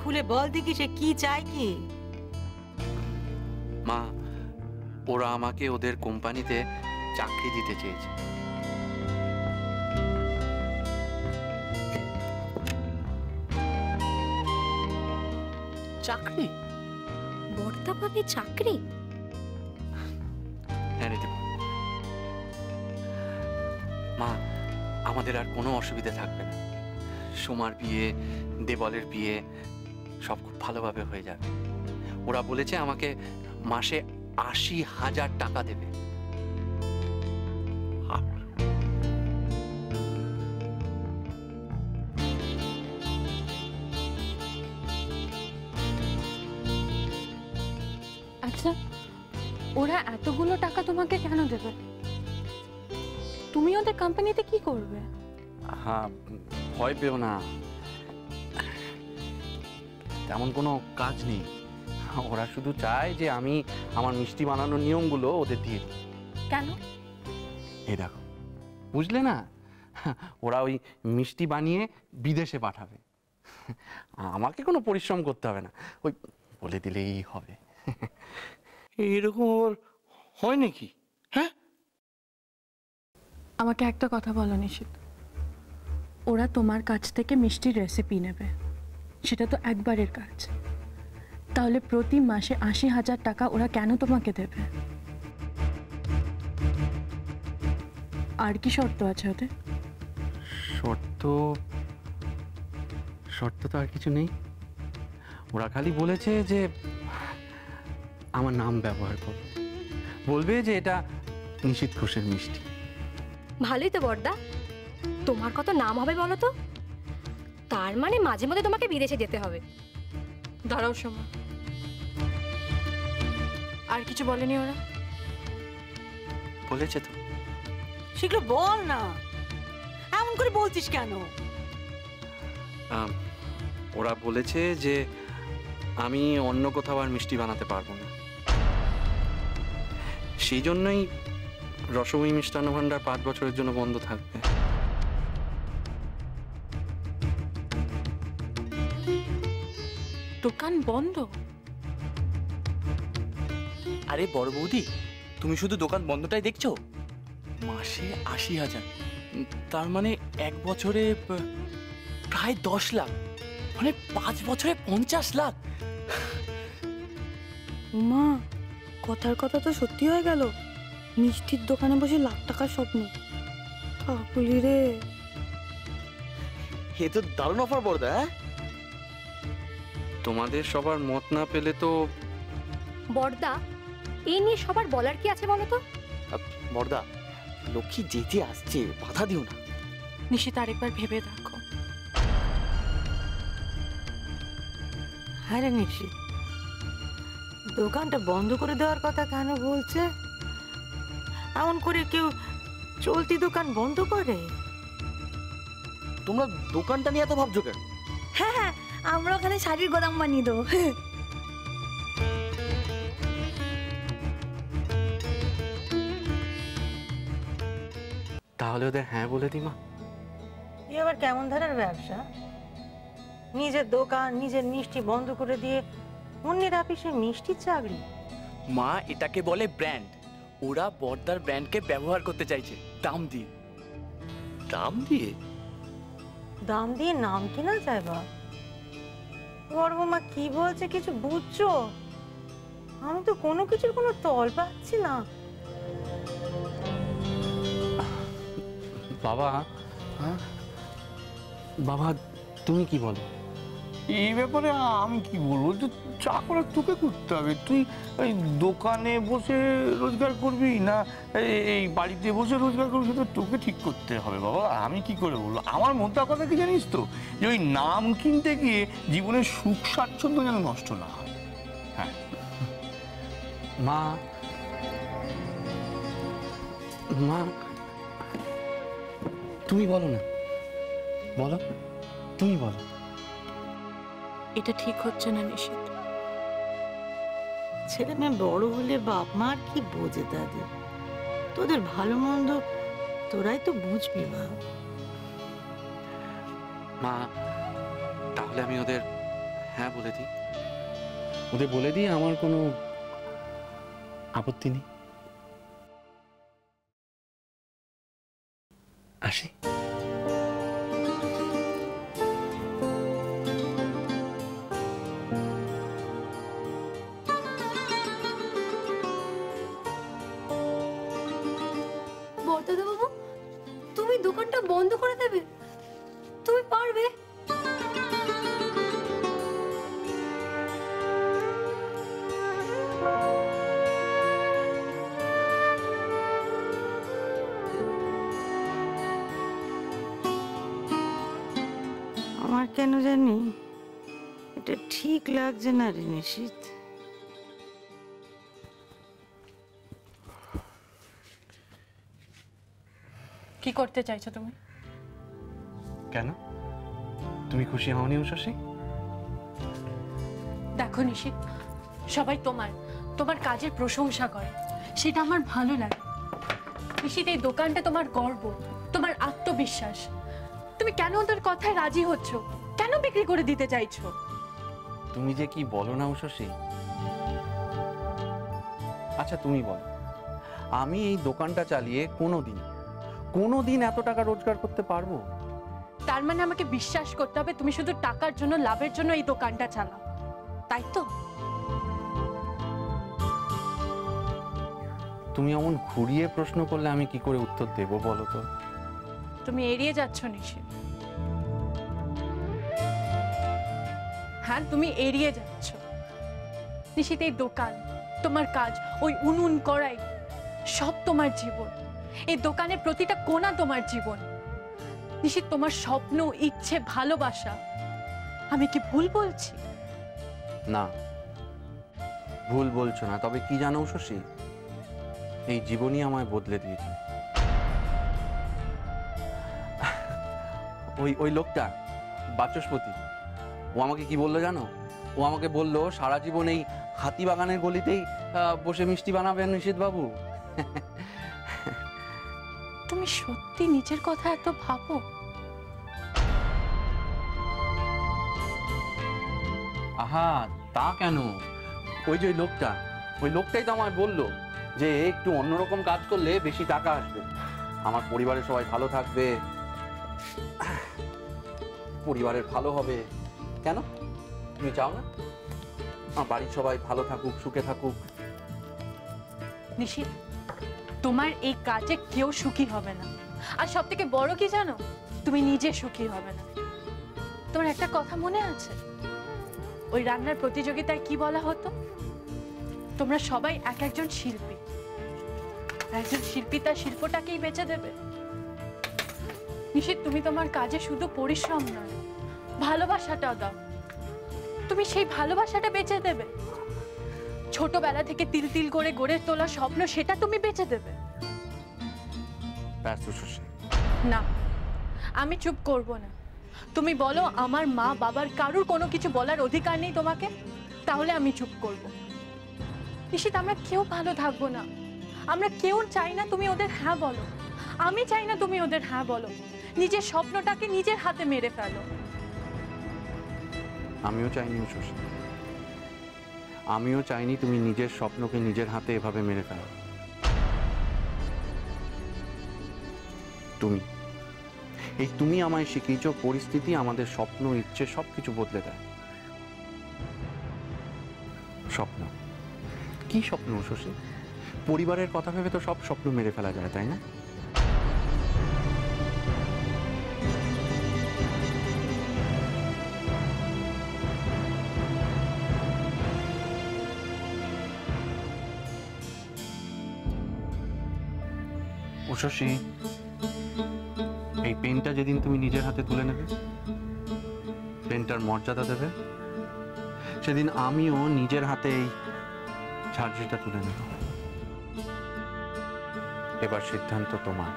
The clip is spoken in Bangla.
খুলে বল দেখি সে কি চায় কি। মা, ওরা আমাকে ওদের কোম্পানিতে চাকরি দিতে চেয়েছে। চাকরি? বর্দা পাবে চাকরি? হ্যাঁ রে দেব। মা, আমাদের আর কোনো অসুবিধা থাকবে না। সোমার বিয়ে, দেবলের বিয়ে সব খুব ভালোভাবে হয়ে যাবে। ওরা বলেছে আমাকে মাসে ৮০,০০০ টাকা দেবে। আচ্ছা, ওরা এতগুলো টাকা তোমাকে কেন দেবে? তুমি ওদের কোম্পানিতে কি করবে? হ্যাঁ, ভয় পেও না, তেমন কোনো কাজ নেই। ওরা শুধু চায় যে আমি আমার মিষ্টি বানানোর নিয়মগুলো ওদের দিয়ে দিই। কেন? এই দেখো, বুঝলে না, ওরা ওই মিষ্টি বানিয়ে বিদেশে পাঠাবে। আমাকে কোনো পরিশ্রম করতে হবে না, ওই বলে দিলেই হবে। এরকম আবার হয় নাকি? হ্যাঁ, আমাকে একটা কথা বলো নিশিত, ওরা তোমার কাছ থেকে মিষ্টির রেসিপি নেবে, সেটা তো একবারের কাজ। তাহলে প্রতি মাসে ৮০,০০০ টাকা ওরা কেন তোমাকে দেবে? আর কি শর্ত আছে ওদের? শর্ত শর্ত তো আর কিছু নেই। ওরা খালি বলেছে যে আমার নাম ব্যবহার করবে, বলবে যে এটা নিশিত ঘোষের মিষ্টি। ভালোই তো বর্দা, তোমার কত নাম হবে বলো তো। তার মানে মাঝে মধ্যে তোমাকে বিদেশে যেতে হবে। দাঁড়াও সোমা, আর কিছু বলেনি ওরা? বলেছে তো। সেগুলো বল না, এমন করে বলছিস কেন? ওরা বলেছে যে আমি অন্য কোথাও আর মিষ্টি বানাতে পারবো না, সেই জন্যই রসময়ী মিষ্টান্ন ভাণ্ডার ৫ বছরের জন্য বন্ধ থাকবে। দোকান বন্ধ? আরে বড় বৌদি, তুমি শুধু দোকান বন্ধটাই দেখছো? মাসে ৮০,০০০, তার মানে ১ বছরে প্রায় ১০ লাখ, মানে ৫ বছরে ৫০ লাখ। মা, কথার কথা তো সত্যি হয়ে গেল। মিষ্টির দোকানে বসে লাখ টাকার স্বপ্ন। কাকুলি রে, এ তো দারুণ অফার বড়দা। তোমাদের সবার মত না পেলে তো। বর্দা, এই নিয়ে সবার বলার কি আছে বলো তো? বড়দা, লক্ষ্মী যেতে আসছে, বাধা দিও না। নিশিত আরেকবার ভেবে দেখো। হ্যাঁ রে নিশি, দোকানটা বন্ধ করে দেওয়ার কথা কেন বলছে? এমন করে কেউ চলতি দোকান বন্ধ করে? তোমরা দোকানটা নিয়ে এত ভাবছো কেন? হ্যাঁ হ্যাঁ, আমরা ওখানে শাড়ির গোদাম বানিয়ে দেবো। তাহলে ওদের হ্যাঁ বলে দি মা। এ আবার কেমন ধরনের ব্যবসা? নিজের দোকান, নিজের মিষ্টি বন্ধ করে দিয়ে অন্যের অফিসে মিষ্টির চাকরি? মা, এটাকে বলে ব্র্যান্ড। ওরা বর্দার ব্র্যান্ডকে ব্যবহার করতে চাইছে দাম দিয়ে। দাম দিয়ে? দাম দিয়ে নাম কিনা যায় বা? বড় বৌমা কি বলছে কিছু বুঝছো? আমি তো কোনো কিছুর কোনো তল পাচ্ছি না। বাবা, বাবা তুমি কি বলো? এই ব্যাপারে আমি কি বলবো, যে চা করার তোকে করতে হবে। তুই এই দোকানে বসে রোজগার করবি না এই বাড়িতে বসে রোজগার করবি, সেটা তোকে ঠিক করতে হবে বাবা। আমি কি করে বলবো? আমার মোদ্দা কথা কি জানিস তো, যে ওই নাম কিনতে গিয়ে জীবনের সুখ স্বাচ্ছন্দ্য যেন নষ্ট না হয়। হ্যাঁ মা, মা তুমি বলো না, বলো, তুমি বলো। এটা ঠিক হচ্ছে না নিশিত। ছেলে মেয়ে বড় হলে বাপ মা আর কি বোঝে তাদের? তোদের ভালো মন্দ তোরাই তো বুঝবি মা। মা, তাহলে আমি ওদের হ্যাঁ বলে দিই, ওদের বলে দিই আমার কোনো আপত্তি নেই। আসি। বর্দাদা বাবু, তুমি দোকানটা বন্ধ করে দেবে? তুমি পারবে? আমার কেন জানি এটা ঠিক লাগছে না রে নিশীথ। কি করতে চাইছো তুমি? কেন, তুমি খুশি হওনি উষসী? দেখো নিশীথ, সবাই তোমার তোমার কাজের প্রশংসা করে, সেটা আমার ভালো লাগে। নিশীথ, এই দোকানটা তোমার গর্ব, তোমার আত্মবিশ্বাস। তুমি কেন ওদের কথায় রাজি হচ্ছ? কেন বিক্রি করে দিতে চাইছো? তুমি যে কি বলো না উষসী। আচ্ছা তুমি বলো, আমি এই দোকানটা চালিয়ে কোনোদিন এত টাকা রোজগার করতে পারবো? তার মানে আমাকে বিশ্বাস করতে হবে তুমি শুধু টাকার জন্য, লাভের জন্য এই দোকানটা চালাও, তাই তো? তুমি এমন ঘুরিয়ে প্রশ্ন করলে আমি কি করে উত্তর দেব বলো তো? তুমি এড়িয়ে যাচ্ছ নিশীথ। হ্যাঁ, তুমি এড়িয়ে যাচ্ছ নিশীথ। এই দোকান, তোমার কাজ, ওই উনুন কড়াই, সব তোমার জীবন। এই দোকানের প্রতিটা কোণা তোমার জীবন। নিশীথ, তোমার স্বপ্ন, ইচ্ছে, ভালোবাসা, আমি কি ভুল বলছি? না, ভুল বলছো না। তবে কি জানো উষসী, এই জীবনই আমায় বদলে দিয়েছে। ওই লোকটা বাচস্পতি, ও আমাকে কি বললো জানো? ও আমাকে বললো সারা জীবন এই হাতিবাগানের গলিতেই বসে মিষ্টি বানাবেন নিশীথ বাবু। তুমি সত্যি নিজের কথা এত ভাবো? আহা, তা কেন? ওই যে ওই লোকটাই তো আমায় বললো যে একটু অন্যরকম কাজ করলে বেশি টাকা আসবে, আমার পরিবারের সবাই ভালো থাকবে, পরিবারের ভালো হবে। কেন তুমি চাও না আমার বাড়ির সবাই ভালো থাকুক, সুখে থাকুক? নিশীথ, তোমার এই কাজে কেউ সুখী হবে না। আর সব থেকে বড় কি জানো, তুমি নিজে সুখী হবে না। তোমার একটা কথা মনে আছে, ওই রান্নার প্রতিযোগিতায় কি বলা হতো? তোমরা সবাই এক একজন শিল্পী, একজন শিল্পী তার শিল্পটাকেই বেচে দেবে। নিশীথ, তুমি তোমার কাজে শুধু পরিশ্রম নয়, ভালোবাসাটাও দাও। তুমি সেই ভালোবাসাটা বেচে দেবে। ছোটবেলা থেকে তিল তিল করে গড়ে তোলা স্বপ্ন, সেটা তুমি বেচে দেবে। না, আমি চুপ করব না। তুমি বলো আমার মা বাবার কারুর কোনো কিছু বলার অধিকার নেই তোমাকে, তাহলে আমি চুপ করব। নিশীথ, আমরা কেউ ভালো থাকবো না। আমরা কেউ চাই না তুমি ওদের হ্যাঁ বলো। আমি চাই না তুমি ওদের হ্যাঁ বলো। নিজের স্বপ্নটাকে নিজের হাতে মেরে ফেলো। আমিও চাইনি উষসী, আমিও চাইনি তুমি নিজের স্বপ্নকে নিজের হাতে এভাবে মেরে ফেলো। তুমি আমায় শিখিয়েছো পরিস্থিতি আমাদের স্বপ্ন, ইচ্ছে সবকিছু বদলে দেয়। স্বপ্ন কি স্বপ্ন উষসী? পরিবারের কথা ভেবে তো সব স্বপ্ন মেরে ফেলা যায়, তাই না? উষসী, এই পেনটা যেদিন তুমি নিজের হাতে তুলে নেবে, পেনটার মর্যাদা দেবে, সেদিন আমিও নিজের হাতে এই ঝাড়ঝিটা তুলে নেব। এবার সিদ্ধান্ত তোমার।